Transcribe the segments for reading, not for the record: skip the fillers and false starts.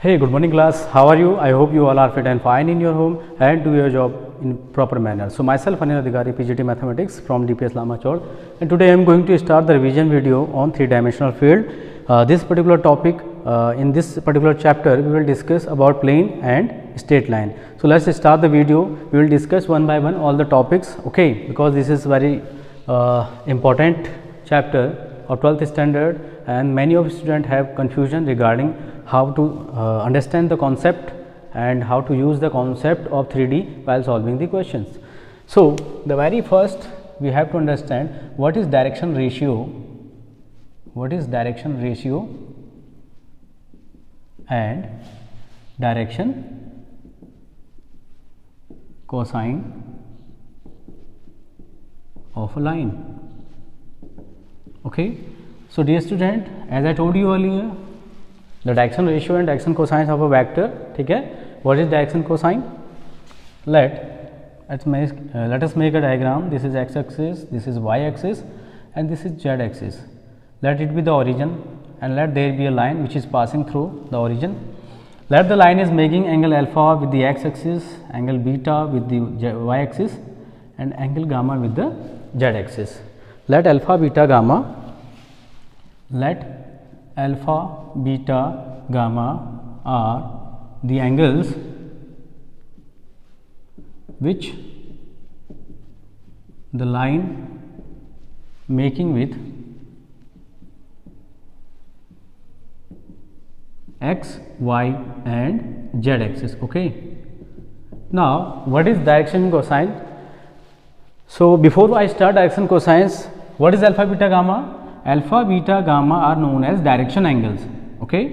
Hey, good morning class. How are you? I hope you all are fit and fine in your home and do your job in proper manner. So myself Anil Adhikari, PGT Mathematics from DPS Lamachor, and today I am going to start the revision video on three-dimensional field. This particular topic, in this particular chapter, we will discuss about plane and straight line. So let's start the video. We will discuss one by one all the topics. Okay, because this is very important chapter of 12th standard, and many of students have confusion regarding how to understand the concept and how to use the concept of 3D while solving the questions. So the very first we have to understand what is direction ratio, and direction cosine of a line. Okay, so dear student, as I told you earlier, the direction ratio and direction cosine of a vector. ठीक है, what is direction cosine? Let us make a diagram. This is x axis, this is y axis, and this is z axis. Let it be the origin, and let there be a line which is passing through the origin. Let the line is making angle alpha with the x axis, angle beta with the y axis, and angle gamma with the z axis. Let alpha beta gamma are the angles which the line making with x, y and z axis. Okay, now what is direction cosine? So before I start direction cosines, what is alpha beta gamma? Alpha beta gamma are known as direction angles. Okay,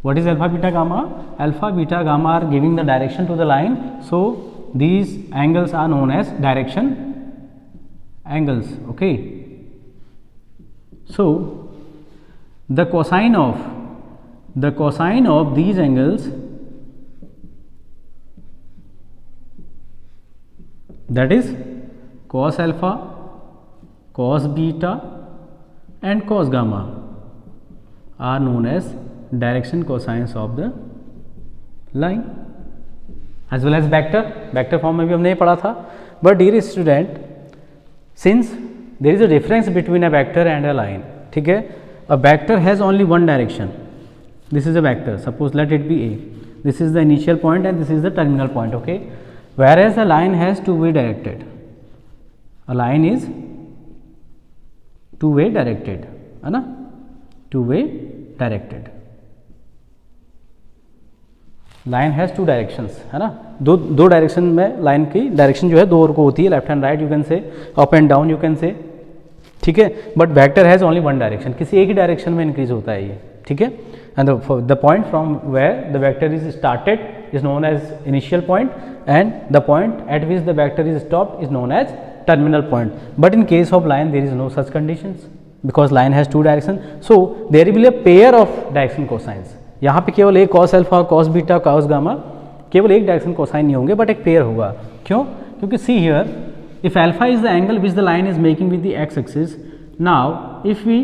what is alpha beta gamma? Alpha beta gamma are giving the direction to the line, so these angles are known as direction angles. Okay, so the cosine of these angles, that is cos alpha, cos beta and cos gamma, are known as direction cosines of the line, as well as vector form में भी हमने पढ़ा था. But dear student, since there is a difference between a vector and a line, ठीक है, a vector has only one direction. This is a vector, suppose let it be A. This is the initial point and this is the terminal point. Okay, whereas a line has two-way directed. A line is two-way directed, है ना, two-way directed. Line has two directions, है ना, दो direction में line की direction जो है दो और को होती है, left and right you can से, up and down you can से. ठीक है, but vector has only one direction, किसी एक ही डायरेक्शन में इंक्रीज होता है ये. ठीक है, and the point from where the vector is started is known as initial point, and the point at which the vector is stopped is known as terminal point. But in case of line there is no such conditions because line has two direction, so there will be a pair of direction cosines. यहाँ पे केवल एक cos alpha, cos beta, cos gamma, केवल एक direction cosine नहीं होंगे, but एक pair होगा. क्यों? क्योंकि see here, if alpha is the angle which the line is making with the x axis, now if we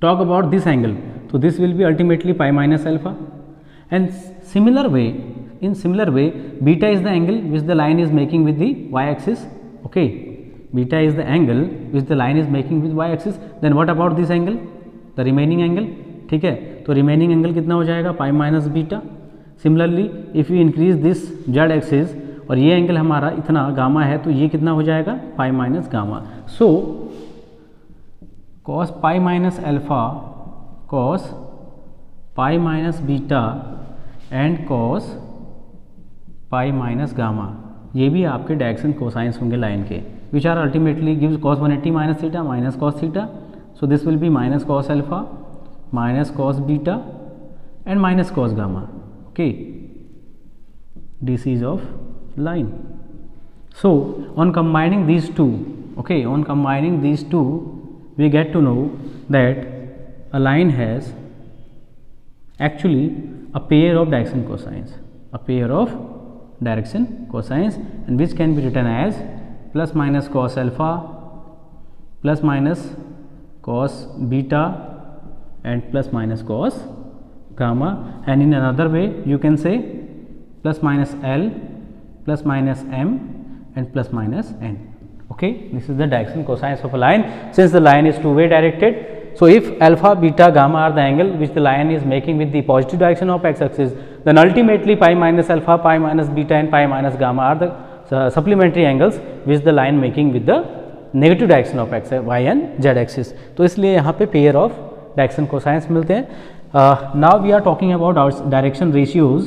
talk about this angle, so this will be ultimately pi minus alpha, and in similar way beta is the angle which the line is making with the y axis. Okay, beta is the angle which the line is making with y axis. Then what about this angle, the remaining angle? ठीक है, तो remaining angle कितना हो जाएगा, pi minus beta. Similarly if we increase this z axis और ये angle हमारा इतना गामा है, तो ये कितना हो जाएगा, pi minus gamma. So cos pi minus alpha, cos pi minus beta and cos pi minus gamma, ये भी आपके डायरेक्शन कोसाइंस होंगे लाइन के, which are ultimately gives cos 180 minus theta minus cos theta. So this will be minus cos alpha minus cos beta and minus cos gamma. Okay, this is of line. So on combining these two, okay, on combining these two we get to know that a line has actually a pair of direction cosines, and which can be written as plus minus cos alpha plus minus cos beta and plus minus cos gamma, and in another way you can say plus minus L plus minus M and plus minus N. Okay, this is the direction cosines of a line. Since the line is two-way directed, so if alpha, beta, gamma are the angle which the line is making with the positive direction of x-axis, then ultimately pi minus alpha, pi minus beta and pi minus gamma are the supplementary angles which the line making with the negative direction of X Y and Z axis. तो इसलिए यहाँ पे pair of direction cosines मिलते हैं. Now we are talking about our direction ratios.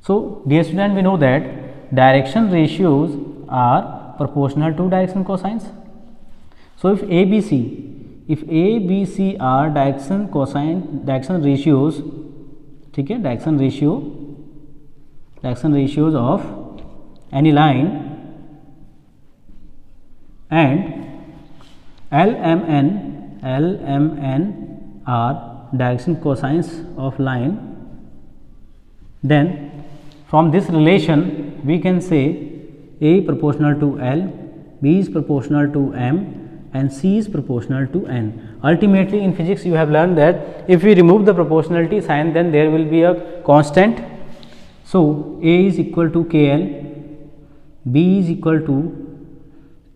So dear student, we know that direction ratios are proportional to direction cosines. So if ABC are direction ratios, ठीक है, direction ratios of any line, and LMN are direction cosines of line, then from this relation we can say A proportional to L, B is proportional to M and C is proportional to N. Ultimately in physics you have learned that if we remove the proportionality sign, then there will be a constant. So A is equal to KL, B is equal to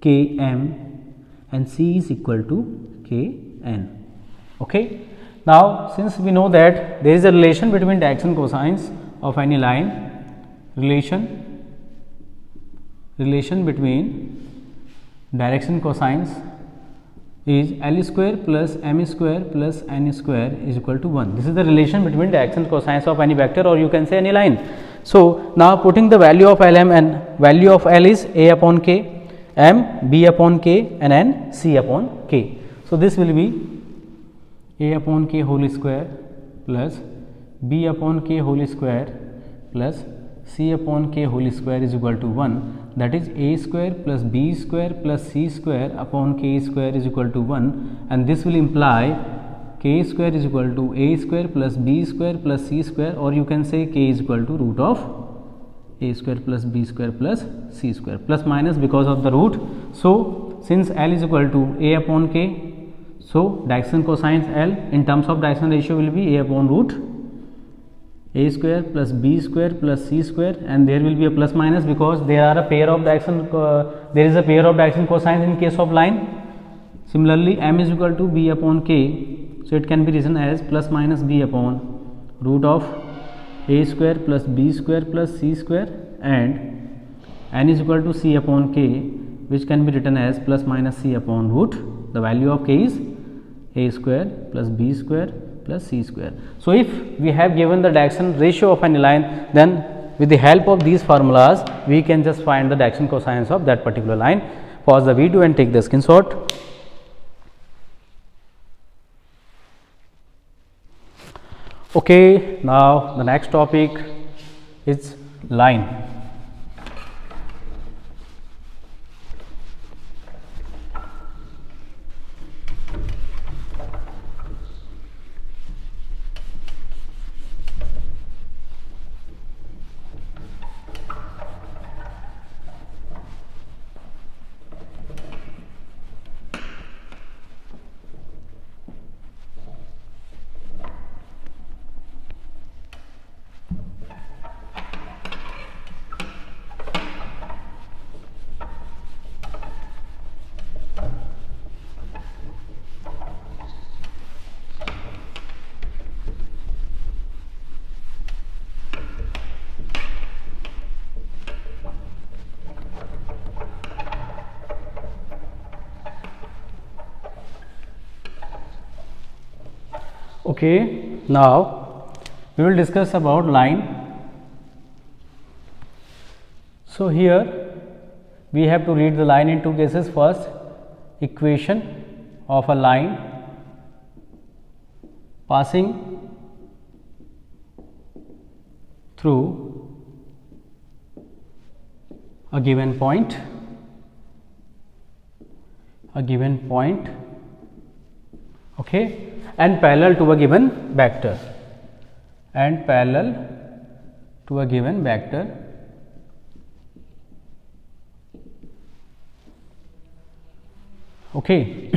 Km and C is equal to Kn. Okay. Now since we know that there is a relation between direction cosines of any line, relation between direction cosines is L square plus M square plus N square is equal to 1. This is the relation between direction cosines of any vector, or you can say any line. So now putting the value of Lm, and value of L is A upon K, M B upon K and N C upon K. So this will be A upon K whole square plus B upon K whole square plus C upon K whole square is equal to 1. That is A square plus B square plus C square upon K square is equal to 1, and this will imply K square is equal to A square plus B square plus C square, or you can say K is equal to root of A square plus B square plus C square, plus minus because of the root. So since L is equal to A upon K, so direction cosines L in terms of direction ratio will be A upon root A square plus B square plus C square, and there will be a plus minus because there are a pair of direction there is a pair of direction cosines in case of line. Similarly M is equal to B upon K, so it can be written as plus minus B upon root of A square plus B square plus C square, and N is equal to C upon K, which can be written as plus minus C upon root. The value of K is A square plus B square plus C square. So if we have given the direction ratio of any line, then with the help of these formulas we can just find the direction cosines of that particular line. Pause the video and take the screenshot. Okay, now the next topic is line. Okay, now we will discuss about line. So here we have to read the line in two cases. First, equation of a line passing through a given point, okay, and parallel to a given vector, okay.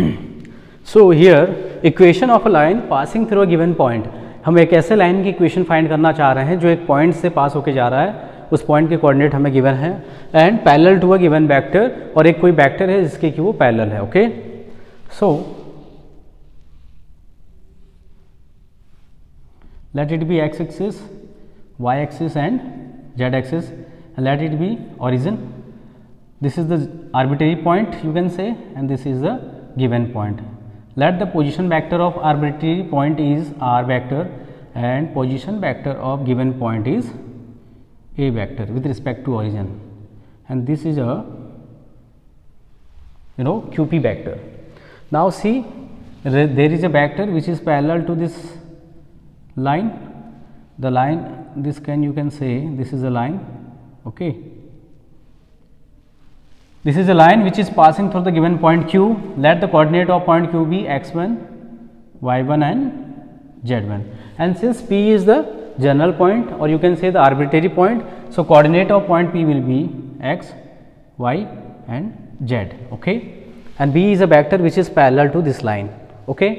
So here equation of a line passing through a given point. हम एक ऐसे line की equation find करना चाह रहे हैं जो एक पॉइंट से पास होके जा रहा है, उस पॉइंट के कोऑर्डिनेट हमें गिवन है and parallel to a given vector, और एक कोई वेक्टर है जिसके कि वो पैरेलल है। Okay, so let it be x axis, y axis and z axis, and let it be origin. This is the arbitrary point you can say, and this is the given point. Let the position vector of arbitrary point is r vector and position vector of given point is a vector with respect to origin, and this is a QP vector. Now see, there is a vector which is parallel to this line, the line, this you can say this is a line. Okay, this is a line which is passing through the given point q. Let the coordinate of point q be x1, y1 and z1, and since p is the general point or you can say the arbitrary point, so coordinate of point p will be x, y and z. Okay, and b is a vector which is parallel to this line. Okay,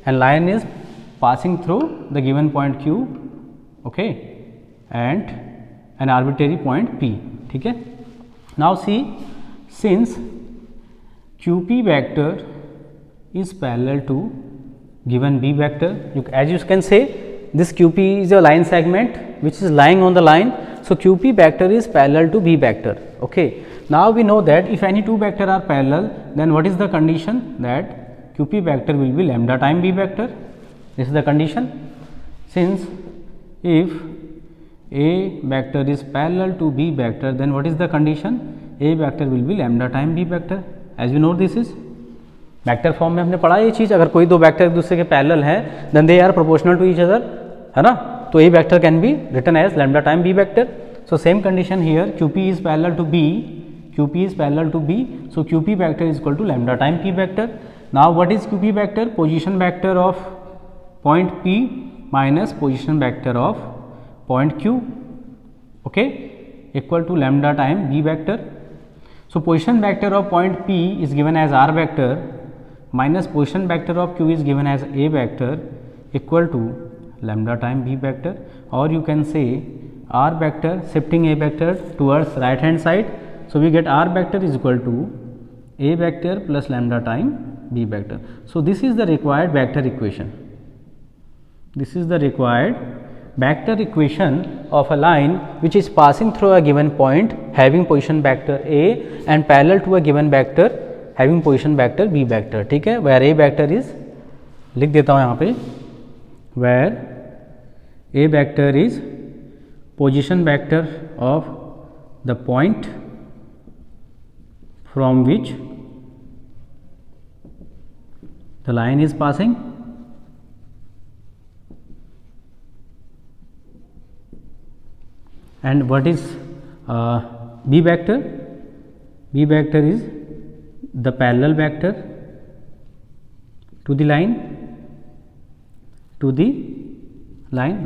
and line is passing through the given point q, okay, and an arbitrary point p. ठीक है, now see, since qp vector is parallel to given b vector, as you can say this qp is a line segment which is lying on the line, so qp vector is parallel to b vector. Okay, now we know that if any two vector are parallel, then what is the condition? That qp vector will be lambda time b vector. This is the condition. Since if a vector is parallel to b vector, then what is the condition? A vector will be lambda time b vector. As we know, this is vector form में हमने पढ़ा ये चीज़, अगर कोई दो vector एक दूसरे के पैरेलल हैं then they are proportional to each other, है ना, तो a vector can be written as lambda time B vector. So same condition here, QP is parallel to B, QP is parallel to B, so QP vector is equal to lambda time P vector. Now what is QP vector? Position vector of point P minus position vector of point Q, okay, equal to lambda time B vector. So position vector of point P is given as R vector minus position vector of Q is given as A vector equal to lambda time B vector, or you can say R vector shifting A vector towards right hand side. So we get R vector is equal to A vector plus lambda time B vector. So this is the required vector equation. This is the required vector equation of a line which is passing through a given point having position vector A and parallel to a given vector having position vector B vector. ठीक है, where A vector is, लिख देता हूँ यहाँ पे, where A vector is position vector of the point from which the line is passing, and what is B vector? B vector is the parallel vector to the line,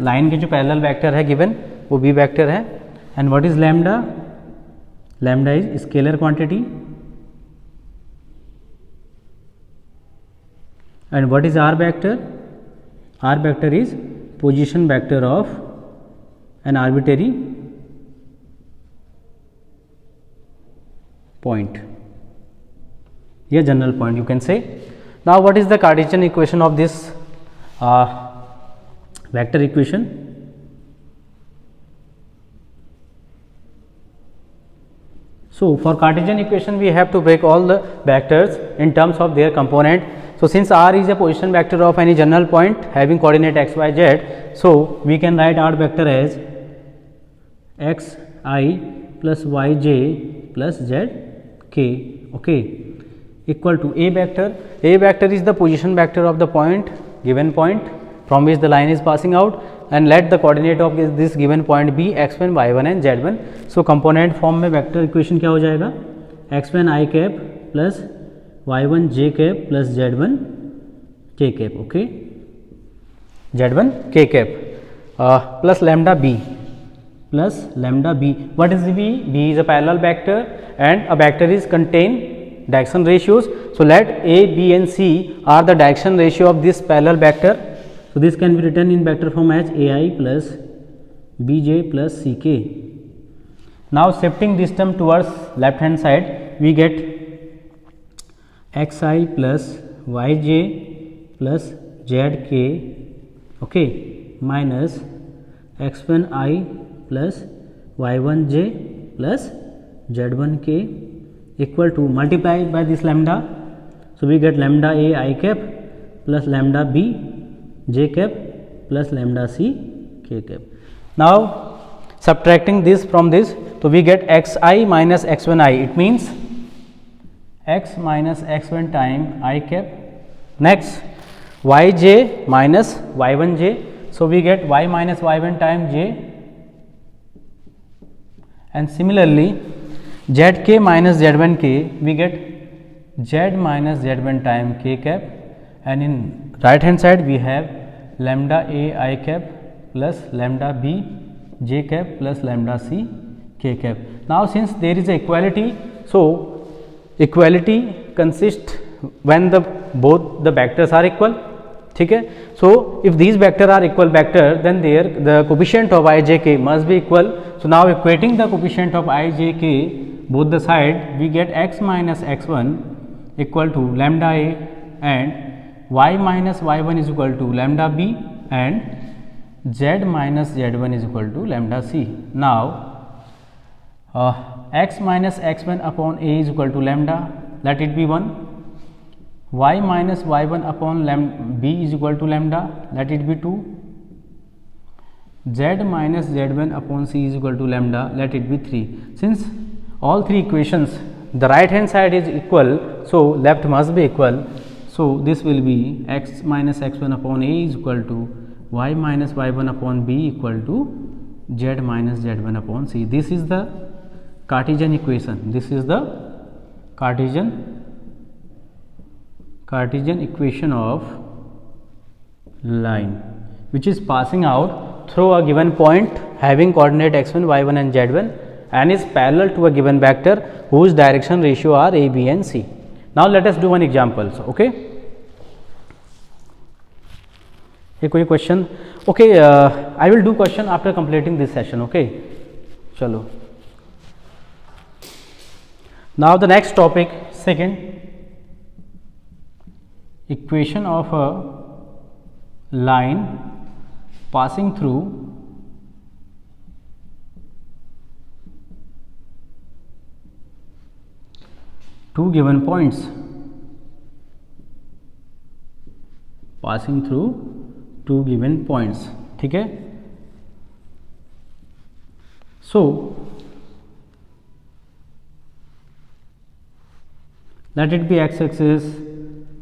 line के जो parallel vector है given वो B vector है. And what is lambda? Lambda is scalar quantity. And what is R vector? R vector is position vector of an arbitrary point, yeah, general point you can say. Now what is the Cartesian equation of this vector equation? So for Cartesian equation we have to break all the vectors in terms of their component. So since R is a position vector of any general point having coordinate x, y, z, so we can write R vector as x I plus y j plus z k, okay, equal to A vector. A vector is the position vector of the point, given point from which the line is passing out, and let the coordinate of this given point be x1, y1 and z1. So component form में vector equation क्या हो जाएगा? x1 I cap plus y1 j cap plus z1 k cap, okay, z1 k cap plus lambda b. Plus lambda b. What is b? B is a parallel vector and a vector is contain direction ratios. So let A, B and C are the direction ratio of this parallel vector. So this can be written in vector form as ai plus bj plus ck. Now shifting this term towards left hand side, we get xi plus yj plus zk, okay, minus x1i plus y1j plus z1k equal to multiply by this lambda. So we get lambda a I cap plus lambda b j cap plus lambda c k cap. Now subtracting this from this, so we get xi minus x1i, it means x minus x1 time I cap. Next yj minus y1j, so we get y minus y1 time j, and similarly zk minus z1k, we get z minus z1 time k cap, and in right hand side we have lambda a I cap plus lambda b j cap plus lambda c k cap. Now since there is a equality, so equality consists when both the vectors are equal, ठीक है. So if these vectors are equal vector, then the coefficient of I j k must be equal. So now equating the coefficient of I j k both the side, we get x minus x1 equal to lambda a and y minus y1 is equal to lambda b and z minus z1 is equal to lambda c. Now x minus x1 upon a is equal to lambda, let it be 1. Y minus y1 upon b is equal to lambda, let it be 2. Z minus z1 upon c is equal to lambda, let it be 3. Since all three equations, the right hand side is equal, so left must be equal. So this will be x minus x1 upon a is equal to y minus y1 upon b equal to z minus z1 upon c. This is the Cartesian equation. This is the Cartesian equation of line which is passing out through a given point having coordinate x1, y1 and z1 and is parallel to a given vector whose direction ratio are a, b and c. Now let us do one example. So, okay, a कोई question? Okay, I will do question after completing this session. Okay, chalo. Now the next topic, second, equation of a line passing through two given points, passing through two given points, ठीक है. So let it be x axis,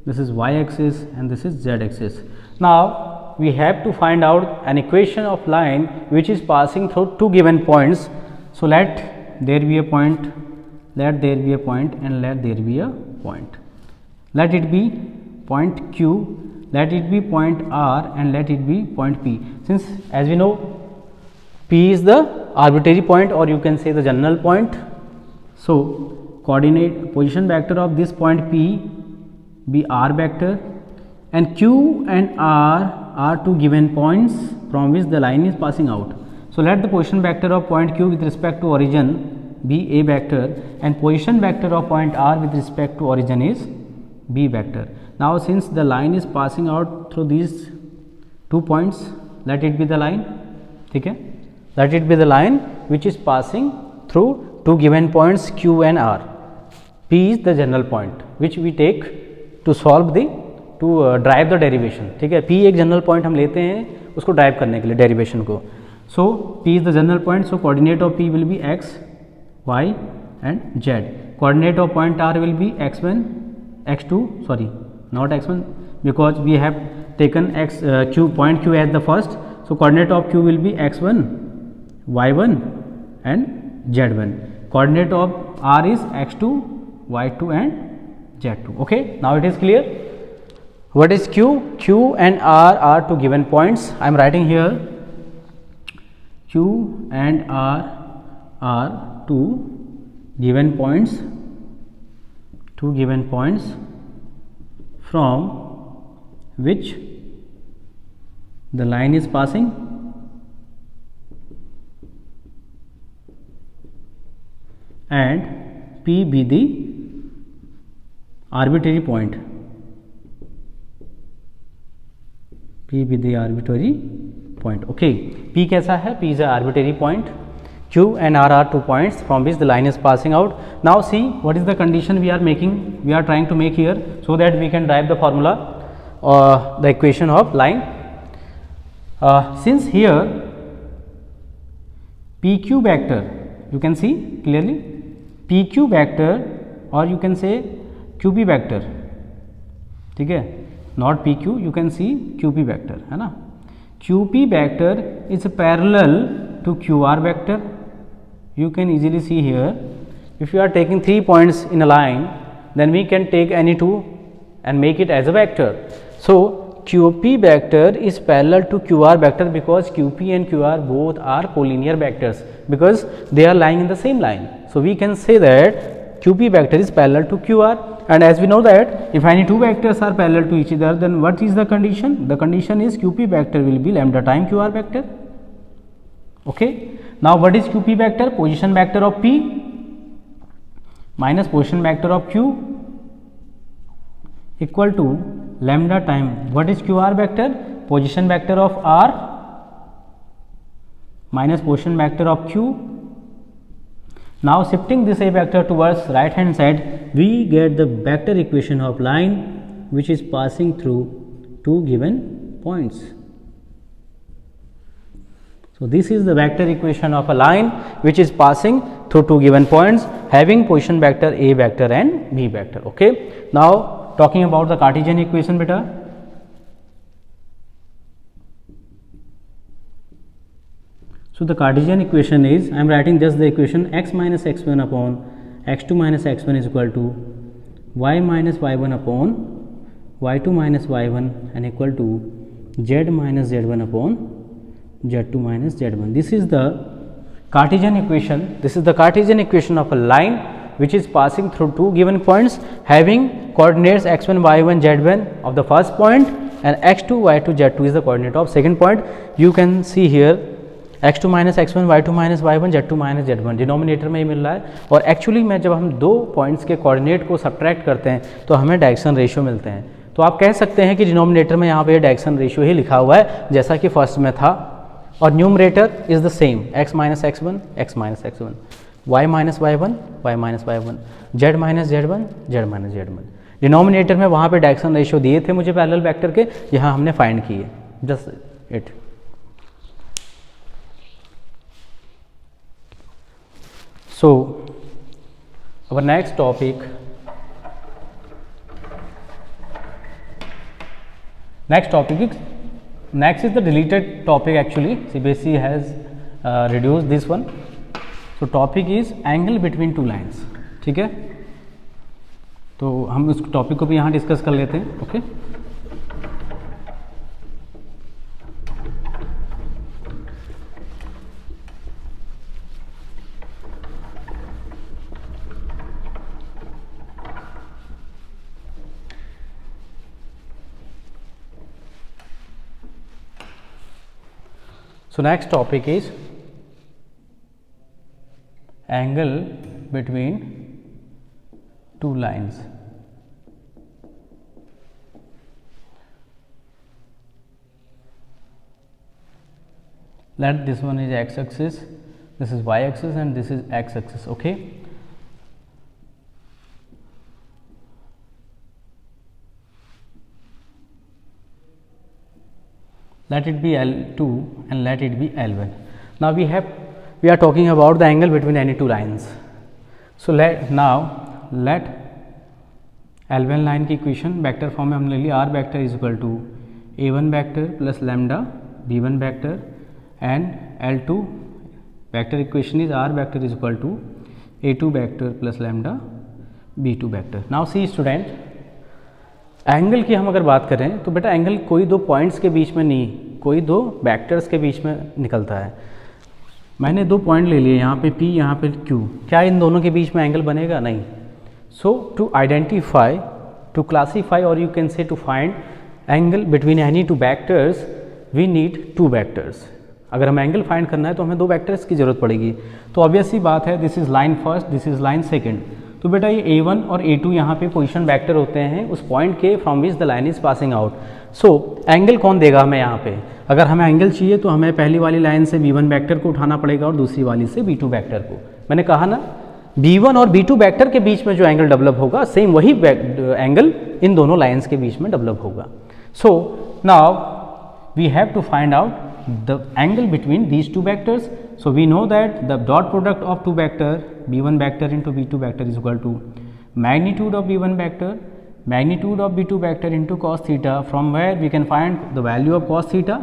this is y axis and this is z axis. Now we have to find out an equation of line which is passing through two given points. So let there be a point, let there be a point and let there be a point. Let it be point Q, let it be point R and let it be point P. Since as we know P is the arbitrary point or you can say the general point. So coordinate position vector of this point P be r vector and Q and R are two given points from which the line is passing out. So let the position vector of point Q with respect to origin be a vector and position vector of point R with respect to origin is b vector. Now since the line is passing out through these 2 points, let it be the line, okay? Let it be the line which is passing through two given points Q and R. P is the general point which we take to solve the drive the derivation, ठीक है. P एक general point हम लेते हैं उसको drive करने के लिए डेरिवेशन को. So P is the general point, so coordinate of P will be x, y and z. Coordinate of point R will be x1, x2, sorry not x1 because we have taken x q point Q as the first. So coordinate of Q will be x1, y1 and z1. Coordinate of R is x2, y2 and z2. Okay, now it is clear. What is Q? Q and R are two given points. I am writing here Q and R are two given points from which the line is passing and P be the arbitrary point. P be the arbitrary point. Okay, P कैसा है? P is an arbitrary point. Q and R are 2 points from which the line is passing out. Now see what is the condition we are making, we are trying to make here, so that we can derive the formula, the equation of line. Since here PQ vector, you can see clearly PQ vector or you can say QP vector, ठीक है, not PQ, you can see QP vector, है ना. QP vector is parallel to QR vector. You can easily see here, if you are taking 3 points in a line, then we can take any 2 and make it as a vector. So QP vector is parallel to QR vector because QP and QR both are collinear vectors because they are lying in the same line. So we can say that QP vector is parallel to QR, and as we know that if any 2 vectors are parallel to each other, then what is the condition? The condition is QP vector will be lambda time QR vector. Okay. Now what is QP vector? Position vector of P minus position vector of Q equal to lambda time what is QR vector? Position vector of R minus position vector of Q. Now shifting this A vector towards right hand side, we get the vector equation of line which is passing through 2 given points. So this is the vector equation of a line which is passing through 2 given points having position vector A vector and B vector. Okay. Now talking about the Cartesian equation, beta. So the Cartesian equation is, I am writing just the equation x minus x1 upon x2 minus x1 is equal to y minus y1 upon y2 minus y1 and equal to z minus z1 upon z2 minus z1. This is the Cartesian equation. This is the Cartesian equation of a line which is passing through 2 given points having coordinates x1 y1 z1 of the first point and x2 y2 z2 is the coordinate of second point. You can see here x2 minus x1 y2 minus y1 z2 minus z1 denominator में ही मिल रहा है, और actually में जब हम 2 points के coordinate को subtract करते हैं तो हमें डायरेक्शन रेशियो मिलते हैं. तो आप कह सकते हैं कि डिनोमिनेटर में यहाँ पे डायरेक्शन रेशियो ही लिखा हुआ है जैसा कि फर्स्ट में था, और numerator is the same x minus x1 x minus x1 y minus y1 y minus y1 z minus z1 z minus z1. Denominator में वहाँ पे डायरेक्शन रेशियो दिए थे मुझे पैरेलल वेक्टर के, यहाँ हमने फाइंड किए. Just it. So our next topic next is the deleted topic. Actually CBSE has reduced this one. So topic is angle between two lines. ठीक है, तो हम उस टॉपिक को भी यहाँ डिस्कस कर लेते हैं. Okay. So next topic is angle between two lines. Let this one is x axis, this is y axis and this is x axis. Okay. Let it be L2 and let it be L1. Now we are talking about the angle between any two lines. So let L1 line की equation vector form में हमने ले लिया. r vector is equal to a1 vector plus lambda b1 vector and L2 vector equation is r vector is equal to a2 vector plus lambda b2 vector. Now see student, angle की हम अगर बात करें तो बेटा angle कोई 2 points के बीच में नहीं, कोई 2 वेक्टर्स के बीच में निकलता है. मैंने 2 पॉइंट ले लिए, यहाँ पे P यहाँ पे Q. क्या इन दोनों के बीच में एंगल बनेगा? नहीं. So to identify, to classify और you can say to find angle between any 2 vectors, we need 2 vectors. अगर हमें एंगल फाइंड करना है तो हमें 2 वेक्टर्स की ज़रूरत पड़ेगी। तो ऑब्वियस सी बात है, this is line first, this is line second. तो बेटा ये A1 और A2 यहाँ पे पोजीशन वेक्टर होते हैं उस पॉइंट के from which the line is passing out. So angle कौन देगा हमें यहाँ पे? अगर हमें एंगल चाहिए तो हमें पहली वाली लाइन से B1 वेक्टर को उठाना पड़ेगा और दूसरी वाली से B2 वेक्टर को। मैंने कहा ना, B1 और B2 वेक्टर के बीच में जो एंगल डेवलप होगा सेम वही एंगल इन दोनों लाइन्स के बीच में डेवलप होगा। So now we have to find out the angle between these two vectors. So we know that the dot product of two vector b1 vector into b2 vector is equal to magnitude of b1 vector, magnitude of b2 vector into cos theta, from where we can find the value of cos theta,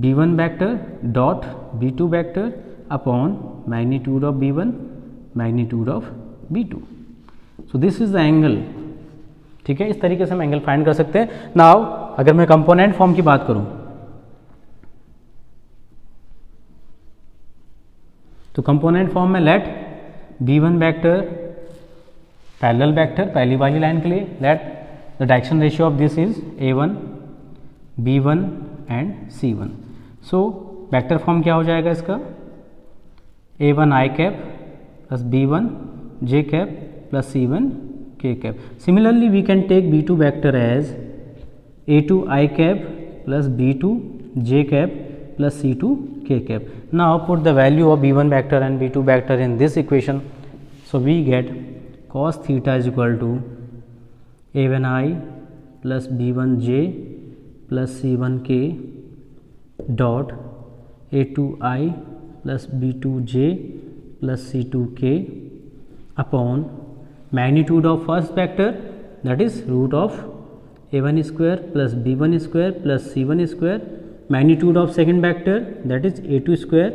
b1 vector dot b2 vector upon magnitude of b1 magnitude of b2. So this is the angle. ठीक है, इस तरीके से हम angle find कर सकते हैं। Now अगर मैं कंपोनेंट फॉर्म की बात करूं तो कंपोनेंट फॉर्म में let b1 vector parallel vector पहली वाली लाइन के लिए, let the direction ratio of this is a1 b1 and c1। So vector form क्या हो जाएगा इसका? a1 i cap plus b1 j cap plus c1 k cap. Similarly we can take b2 vector as a2 i cap plus b2 j cap plus c2 k cap. Now put the value of b1 vector and b2 vector in this equation. So we get cos theta is equal to a1i plus b1j plus c1k dot a2i plus b2j plus c2k upon magnitude of first vector, that is root of a1 square plus b1 square plus c1 square, magnitude of second vector, that is a2 square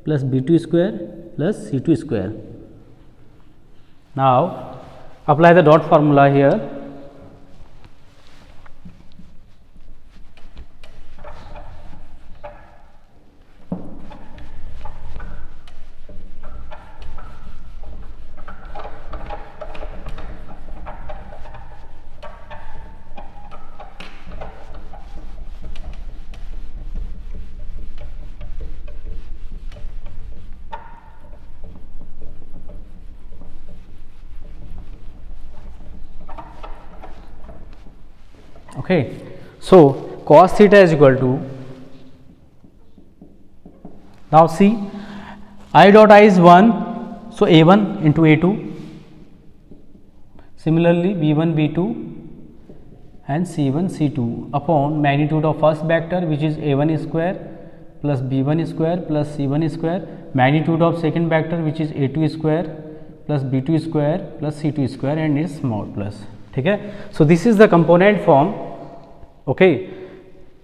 plus b2 square plus c2 square. Now apply the dot formula here. Okay, so cos theta is equal to, now see I dot I is 1, so a1 into a2, similarly b1 b2 and c1 c2 upon magnitude of first vector which is a1 square plus b1 square plus c1 square, magnitude of second vector which is a2 square plus b2 square plus c2 square and its small plus. ठीक है, so this is the component form. Okay,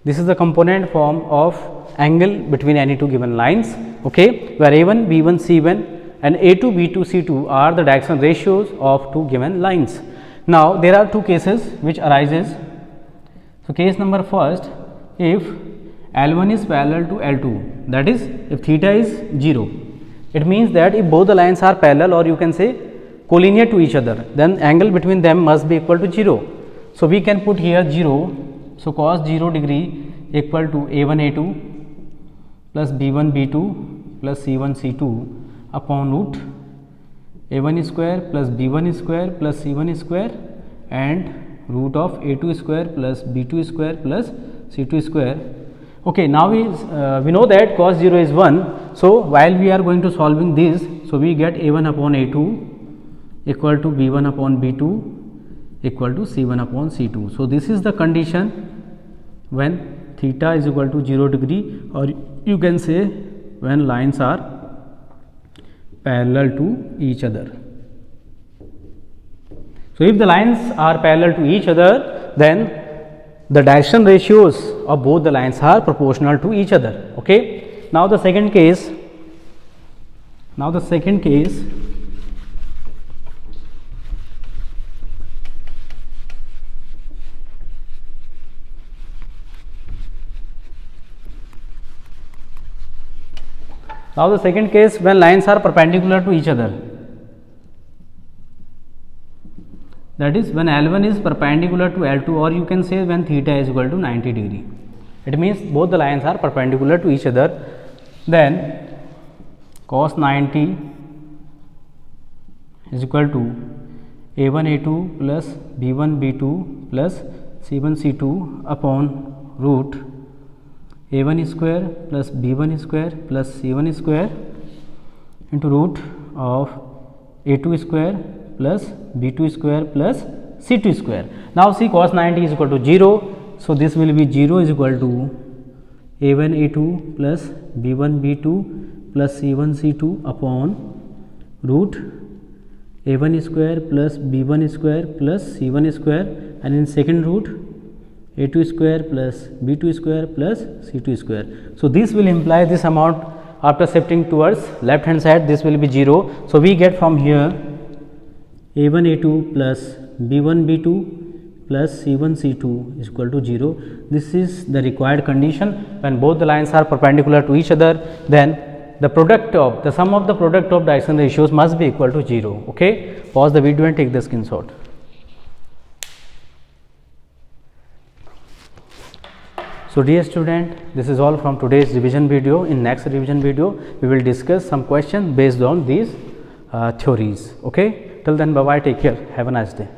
this is the component form of angle between any two given lines. Okay, where a1 b1 c1 and a2 b2 c2 are the direction ratios of two given lines. Now there are two cases which arises. So case number first, if L1 is parallel to L2, that is if theta is 0, it means that if both the lines are parallel or you can say collinear to each other, then angle between them must be equal to 0. So we can put here 0. So cos 0 degree equal to a1 a2 plus b1 b2 plus c1 c2 upon root a1 square plus b1 square plus c1 square and root of a2 square plus b2 square plus c2 square. Okay, now we know that cos 0 is 1. So while we are going to solving this, so we get a1 upon a2 equal to b1 upon b2 equal to c1 upon c2. So this is the condition when theta is equal to 0 degree, or you can say when lines are parallel to each other. So if the lines are parallel to each other, then the direction ratios of both the lines are proportional to each other. Okay, now the second case, when lines are perpendicular to each other, that is when L1 is perpendicular to L2, or you can say when theta is equal to 90 degree. It means both the lines are perpendicular to each other. Then cos 90 is equal to a1 a2 plus b1 b2 plus c1 c2 upon root a1 square plus b1 square plus c1 square into root of a2 square plus b2 square plus c2 square. Now see, cos 90 is equal to 0, so this will be 0 is equal to a1 a2 plus b1 b2 plus c1 c2 upon root a1 square plus b1 square plus c1 square, and in second root a2 square plus b2 square plus c2 square. So this will imply this amount after shifting towards left hand side, this will be 0. So we get from here a1 a2 plus b1 b2 plus c1 c2 is equal to 0. This is the required condition. When both the lines are perpendicular to each other, then the sum of the product of direction ratios must be equal to 0. Okay, pause the video and take the screenshot. So dear student, this is all from today's revision video. In next revision video, we will discuss some questions based on these theories. Okay, till then, bye bye, take care, have a nice day.